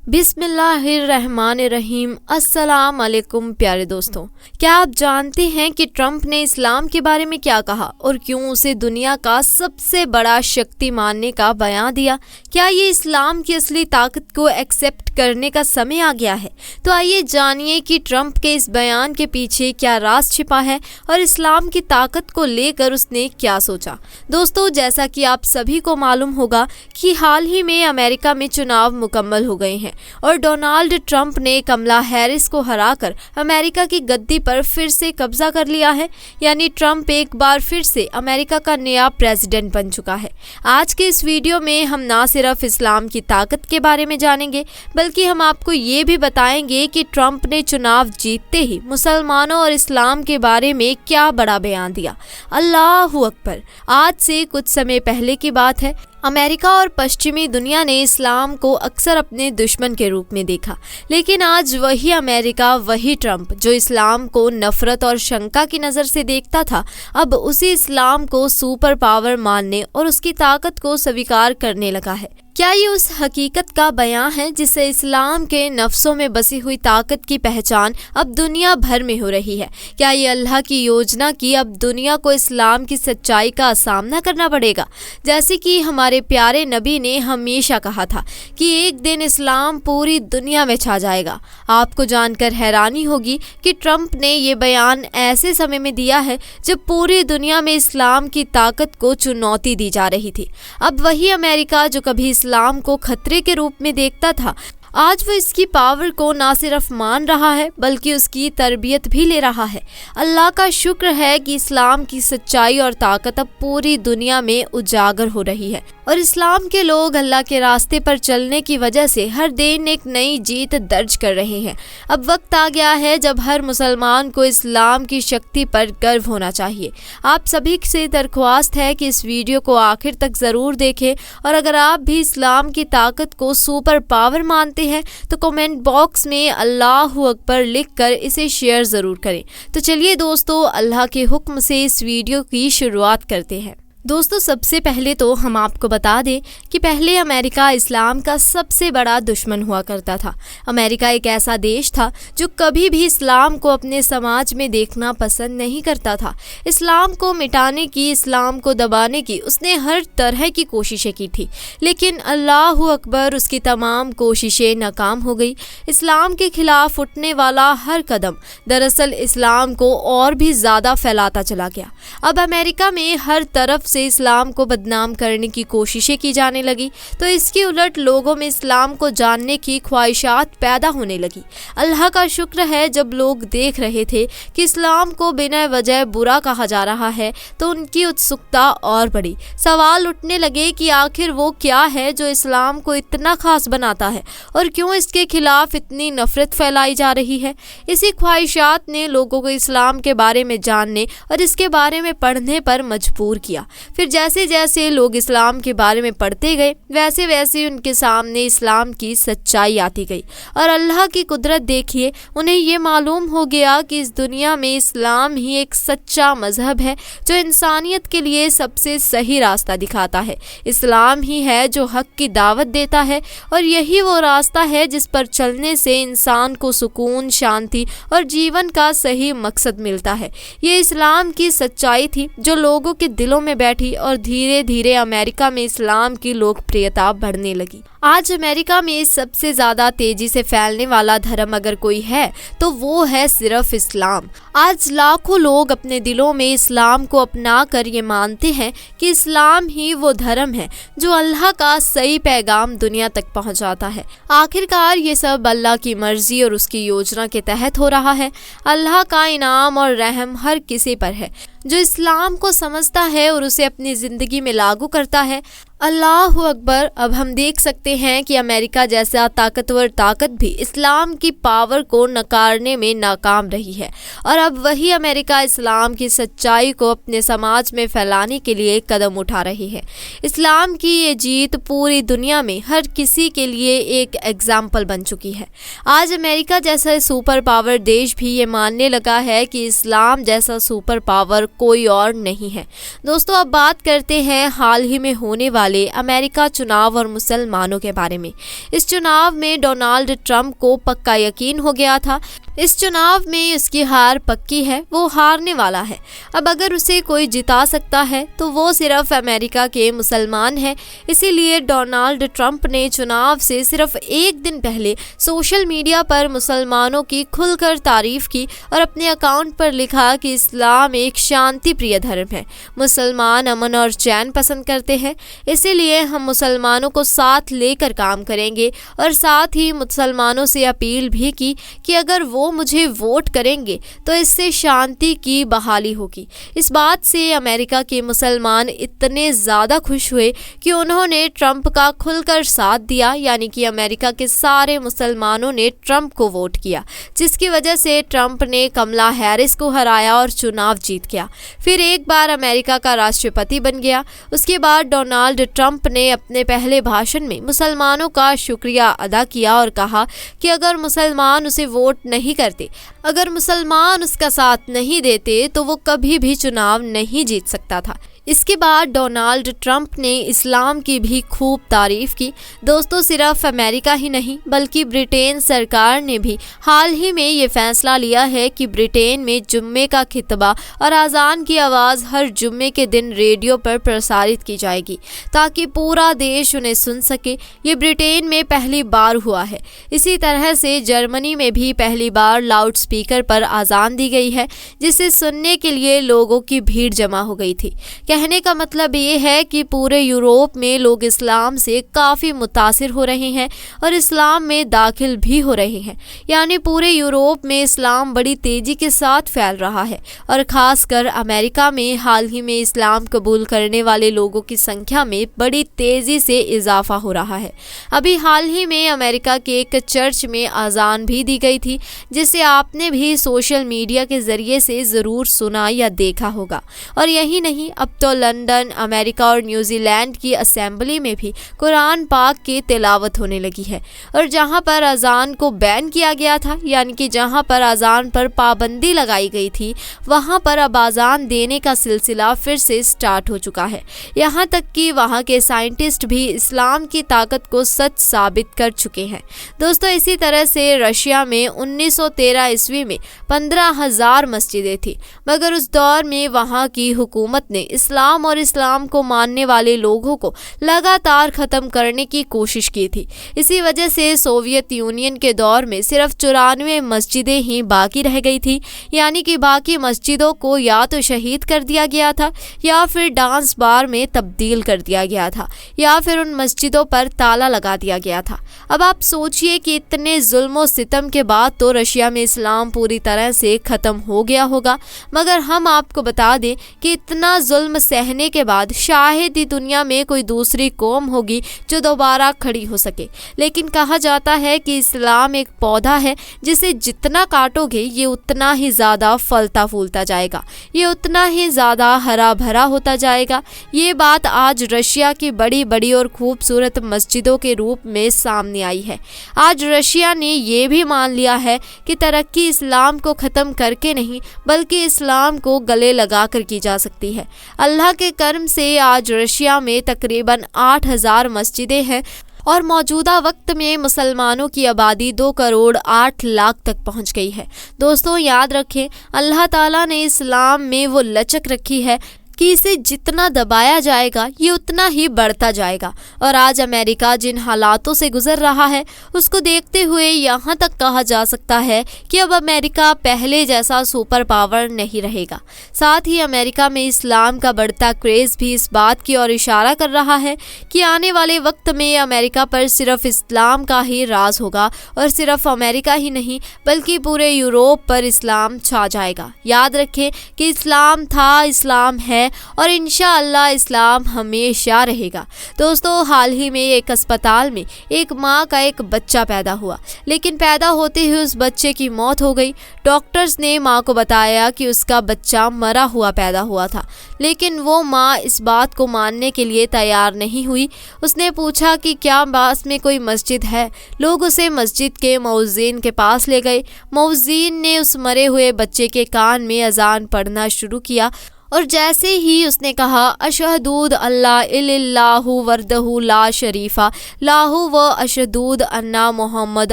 बिस्मिल्लाहिर्रहमानिर्रहीम। अस्सलाम वालेकुम प्यारे दोस्तों, क्या आप जानते हैं कि ट्रंप ने इस्लाम के बारे में क्या कहा और क्यों उसे दुनिया का सबसे बड़ा शक्ति मानने का बयान दिया? क्या ये इस्लाम की असली ताकत को एक्सेप्ट करने का समय आ गया है? तो आइए जानिए कि ट्रंप के इस बयान के पीछे क्या राज छिपा है और इस्लाम की ताकत को लेकर उसने क्या सोचा। दोस्तों, जैसा कि आप सभी को मालूम होगा कि हाल ही में अमेरिका में चुनाव मुकम्मल हो गए हैं और डोनाल्ड ट्रंप ने कमला हैरिस को हराकर अमेरिका की गद्दी पर फिर से कब्जा कर लिया है। यानी ट्रंप एक बार फिर से अमेरिका का नया प्रेसिडेंट बन चुका है। आज के इस वीडियो में हम ना सिर्फ इस्लाम की ताकत के बारे में जानेंगे, बल्कि हम आपको ये भी बताएंगे कि ट्रंप ने चुनाव जीतते ही मुसलमानों और इस्लाम के बारे में क्या बड़ा बयान दिया। अल्लाहू अकबर। आज से कुछ समय पहले की बात है। अमेरिका और पश्चिमी दुनिया ने इस्लाम को अक्सर अपने दुश्मन के रूप में देखा, लेकिन आज वही अमेरिका, वही ट्रंप जो इस्लाम को नफरत और शंका की नज़र से देखता था, अब उसी इस्लाम को सुपर पावर मानने और उसकी ताकत को स्वीकार करने लगा है। क्या ये उस हकीकत का बयान है जिससे इस्लाम के नफ्सों में बसी हुई ताकत की पहचान अब दुनिया भर में हो रही है? क्या ये अल्लाह की योजना की अब दुनिया को इस्लाम की सच्चाई का सामना करना पड़ेगा? जैसे कि हमारे प्यारे नबी ने हमेशा कहा था कि एक दिन इस्लाम पूरी दुनिया में छा जाएगा। आपको जानकर हैरानी होगी कि ट्रंप ने ये बयान ऐसे समय में दिया है जब पूरी दुनिया में इस्लाम की ताकत को चुनौती दी जा रही थी। अब वही अमेरिका जो कभी इस्लाम को खतरे के रूप में देखता था, आज वो इसकी पावर को ना सिर्फ मान रहा है बल्कि उसकी तरबियत भी ले रहा है। अल्लाह का शुक्र है कि इस्लाम की सच्चाई और ताकत अब पूरी दुनिया में उजागर हो रही है और इस्लाम के लोग अल्लाह के रास्ते पर चलने की वजह से हर दिन एक नई जीत दर्ज कर रहे हैं। अब वक्त आ गया है जब हर मुसलमान को इस्लाम की शक्ति पर गर्व होना चाहिए। आप सभी से दरख्वास्त है कि इस वीडियो को आखिर तक ज़रूर देखें और अगर आप भी इस्लाम की ताकत को सुपर पावर मानते हैं तो कमेंट बॉक्स में अल्लाहू अकबर लिखकर इसे शेयर ज़रूर करें। तो चलिए दोस्तों, अल्लाह के हुक्म से इस वीडियो की शुरुआत करते हैं। दोस्तों, सबसे पहले तो हम आपको बता दें कि पहले अमेरिका इस्लाम का सबसे बड़ा दुश्मन हुआ करता था। अमेरिका एक ऐसा देश था जो कभी भी इस्लाम को अपने समाज में देखना पसंद नहीं करता था। इस्लाम को मिटाने की, इस्लाम को दबाने की उसने हर तरह की कोशिशें की थी, लेकिन अल्लाहू अकबर, उसकी तमाम कोशिशें नाकाम हो गई। इस्लाम के खिलाफ उठने वाला हर कदम दरअसल इस्लाम को और भी ज़्यादा फैलाता चला गया। अब अमेरिका में हर तरफ से इस्लाम को बदनाम करने की कोशिशें की जाने लगी, तो इसके उलट लोगों में इस्लाम को जानने की ख्वाहिशात पैदा होने लगी। अल्लाह का शुक्र है, जब लोग देख रहे थे कि इस्लाम को बिना वजह बुरा कहा जा रहा है तो उनकी उत्सुकता और बढ़ी। सवाल उठने लगे कि आखिर वो क्या है जो इस्लाम को इतना खास बनाता है और क्यों इसके खिलाफ इतनी नफरत फैलाई जा रही है। इसी ख्वाहिशात ने लोगों को इस्लाम के बारे में जानने और इसके बारे में पढ़ने पर मजबूर किया। फिर जैसे जैसे लोग इस्लाम के बारे में पढ़ते गए, वैसे वैसे उनके सामने इस्लाम की सच्चाई आती गई और अल्लाह की कुदरत देखिए, उन्हें ये मालूम हो गया कि इस दुनिया में इस्लाम ही एक सच्चा मजहब है जो इंसानियत के लिए सबसे सही रास्ता दिखाता है। इस्लाम ही है जो हक की दावत देता है और यही वो रास्ता है जिस पर चलने से इंसान को सुकून, शांति और जीवन का सही मकसद मिलता है। ये इस्लाम की सच्चाई थी जो लोगों के दिलों में बैठी और धीरे धीरे अमेरिका में इस्लाम की लोकप्रियता बढ़ने लगी। आज अमेरिका में सबसे ज़्यादा तेजी से फैलने वाला धर्म अगर कोई है तो वो है सिर्फ इस्लाम। आज लाखों लोग अपने दिलों में इस्लाम को अपना कर ये मानते हैं कि इस्लाम ही वो धर्म है जो अल्लाह का सही पैगाम दुनिया तक पहुंचाता है। आखिरकार ये सब अल्लाह की मर्जी और उसकी योजना के तहत हो रहा है। अल्लाह का इनाम और रहम हर किसी पर है जो इस्लाम को समझता है और उसे अपनी ज़िंदगी में लागू करता है। अल्लाहू अकबर। अब हम देख सकते हैं कि अमेरिका जैसा ताकतवर ताकत भी इस्लाम की पावर को नकारने में नाकाम रही है और अब वही अमेरिका इस्लाम की सच्चाई को अपने समाज में फैलाने के लिए कदम उठा रही है। इस्लाम की ये जीत पूरी दुनिया में हर किसी के लिए एक एग्जाम्पल बन चुकी है। आज अमेरिका जैसा सुपर पावर देश भी ये मानने लगा है कि इस्लाम जैसा सुपर पावर कोई और नहीं है। दोस्तों, अब बात करते हैं हाल ही में होने वाली वाले अमेरिका चुनाव और मुसलमानों के बारे में। इस चुनाव में डोनाल्ड ट्रंप को पक्का यकीन हो गया था, इस चुनाव में उसकी हार पक्की है, वो हारने वाला है। अब अगर उसे कोई जिता सकता है तो वो सिर्फ अमेरिका के मुसलमान हैं। इसीलिए डोनाल्ड ट्रंप ने चुनाव से सिर्फ एक दिन पहले सोशल मीडिया पर मुसलमानों की खुलकर तारीफ की और अपने अकाउंट पर लिखा कि इस्लाम एक शांति प्रिय धर्म है, मुसलमान अमन और चैन पसंद करते हैं, इसीलिए हम मुसलमानों को साथ लेकर काम करेंगे। और साथ ही मुसलमानों से अपील भी की कि अगर वो मुझे वोट करेंगे तो इससे शांति की बहाली होगी। इस बात से अमेरिका के मुसलमान इतने ज़्यादा खुश हुए कि उन्होंने ट्रंप का खुलकर साथ दिया, यानी कि अमेरिका के सारे मुसलमानों ने ट्रंप को वोट किया, जिसकी वजह से ट्रंप ने कमला हैरिस को हराया और चुनाव जीत गया। फिर एक बार अमेरिका का राष्ट्रपति बन गया। उसके बाद डोनाल्ड ट्रंप ने अपने पहले भाषण में मुसलमानों का शुक्रिया अदा किया और कहा कि अगर मुसलमान उसे वोट नहीं करते, अगर मुसलमान उसका साथ नहीं देते तो वो कभी भी चुनाव नहीं जीत सकता था। इसके बाद डोनाल्ड ट्रंप ने इस्लाम की भी खूब तारीफ की। दोस्तों, सिर्फ अमेरिका ही नहीं बल्कि ब्रिटेन सरकार ने भी हाल ही में ये फैसला लिया है कि ब्रिटेन में जुम्मे का खितबा और अजान की आवाज़ हर जुम्मे के दिन रेडियो पर प्रसारित की जाएगी ताकि पूरा देश उन्हें सुन सके। ये ब्रिटेन में पहली बार हुआ है। इसी तरह से जर्मनी में भी पहली बार लाउड स्पीकर पर अजान दी गई है, जिसे सुनने के लिए लोगों की भीड़ जमा हो गई थी। कहने का मतलब ये है कि पूरे यूरोप में लोग इस्लाम से काफ़ी मुतासिर हो रहे हैं और इस्लाम में दाखिल भी हो रहे हैं। यानी पूरे यूरोप में इस्लाम बड़ी तेज़ी के साथ फैल रहा है और ख़ासकर अमेरिका में हाल ही में इस्लाम कबूल करने वाले लोगों की संख्या में बड़ी तेज़ी से इजाफा हो रहा है। अभी हाल ही में अमेरिका के एक चर्च में अजान भी दी गई थी, जिसे आपने भी सोशल मीडिया के ज़रिए से ज़रूर सुना या देखा होगा। और यही नहीं, अब तो लंदन, अमेरिका और न्यूजीलैंड की असेंबली में भी कुरान पाक की तिलावत होने लगी है। और जहां पर अजान को बैन किया गया था, यानी कि जहां पर अजान पर पाबंदी लगाई गई थी, वहां पर अब अजान देने का सिलसिला फिर से स्टार्ट हो चुका है। यहाँ तक कि वहाँ के साइंटिस्ट भी इस्लाम की ताकत को सच साबित कर चुके हैं। दोस्तों, इसी तरह से रशिया में 1913 ईस्वी में 15,000 मस्जिदें थी, मगर उस दौर में वहाँ की हुकूमत ने इस्लाम और इस्लाम को मानने वाले लोगों को लगातार ख़त्म करने की कोशिश की थी। इसी वजह से सोवियत यूनियन के दौर में सिर्फ 94 मस्जिदें ही बाकी रह गई थी, यानी कि बाकी मस्जिदों को या तो शहीद कर दिया गया था या फिर डांस बार में तब्दील कर दिया गया था या फिर उन मस्जिदों पर ताला लगा दिया गया था। अब आप सोचिए कि इतने जुल्म और सितम के बाद तो रशिया में इस्लाम पूरी तरह से ख़त्म हो गया होगा, मगर हम आपको बता दें कि इतना जुल्म सहने के बाद शायद ही दुनिया में कोई दूसरी कौम होगी जो दोबारा खड़ी हो सके। लेकिन कहा जाता है कि इस्लाम एक पौधा है, जिसे जितना काटोगे ये उतना ही ज़्यादा फलता फूलता जाएगा, ये उतना ही ज़्यादा हरा भरा होता जाएगा। ये बात आज रशिया की बड़ी बड़ी और खूबसूरत मस्जिदों के रूप में सामने आई है। आज रशिया ने ये भी मान लिया है कि तरक्की इस्लाम को ख़त्म करके नहीं बल्कि इस्लाम को गले लगा कर की जा सकती है। अल्लाह के कर्म से आज रशिया में तकरीबन 8,000 मस्जिदें हैं और मौजूदा वक्त में मुसलमानों की आबादी 2 करोड़ 8 लाख तक पहुंच गई है। दोस्तों, याद रखें, अल्लाह ताला ने इस्लाम में वो लचक रखी है कि इसे जितना दबाया जाएगा ये उतना ही बढ़ता जाएगा। और आज अमेरिका जिन हालातों से गुजर रहा है उसको देखते हुए यहाँ तक कहा जा सकता है कि अब अमेरिका पहले जैसा सुपर पावर नहीं रहेगा। साथ ही अमेरिका में इस्लाम का बढ़ता क्रेज़ भी इस बात की ओर इशारा कर रहा है कि आने वाले वक्त में अमेरिका पर सिर्फ इस्लाम का ही राज होगा और सिर्फ अमेरिका ही नहीं बल्कि पूरे यूरोप पर इस्लाम छा जाएगा। याद रखें कि इस्लाम था, इस्लाम है और इंशाअल्लाह इस्लाम हमेशा रहेगा। दोस्तों, हाल ही में एक अस्पताल में एक माँ का एक बच्चा पैदा हुआ, लेकिन पैदा होते ही उस बच्चे की मौत हो गई। डॉक्टर्स ने माँ को बताया कि उसका बच्चा मरा हुआ पैदा हुआ था, लेकिन वो माँ इस बात को मानने के लिए तैयार नहीं हुई। उसने पूछा कि क्या पास में कोई मस्जिद है। लोग उसे मस्जिद के मौज़ीन के पास ले गए। मौज़ीन ने उस मरे हुए बच्चे के कान में अजान पढ़ना शुरू किया और जैसे ही उसने कहा अशहदूद अल्लाह इल्लल्लाहु वरदहु ला शरीफा लाहु व अशहदूद अन्ना मोहम्मद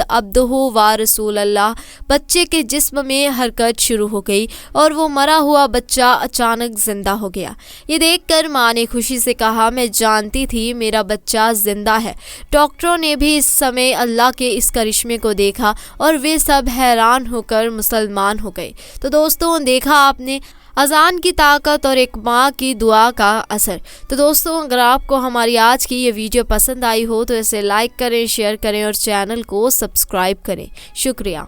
अब्दुहु व रसूल अल्लाह, बच्चे के जिस्म में हरकत शुरू हो गई और वो मरा हुआ बच्चा अचानक जिंदा हो गया। ये देखकर माँ ने खुशी से कहा, मैं जानती थी मेरा बच्चा जिंदा है। डॉक्टरों ने भी इस समय अल्लाह के इस करिश्मे को देखा और वे सब हैरान होकर मुसलमान हो गए। तो दोस्तों, देखा आपने अजान की ताकत और एक माँ की दुआ का असर। तो दोस्तों, अगर आपको हमारी आज की ये वीडियो पसंद आई हो तो इसे लाइक करें, शेयर करें और चैनल को सब्सक्राइब करें। शुक्रिया।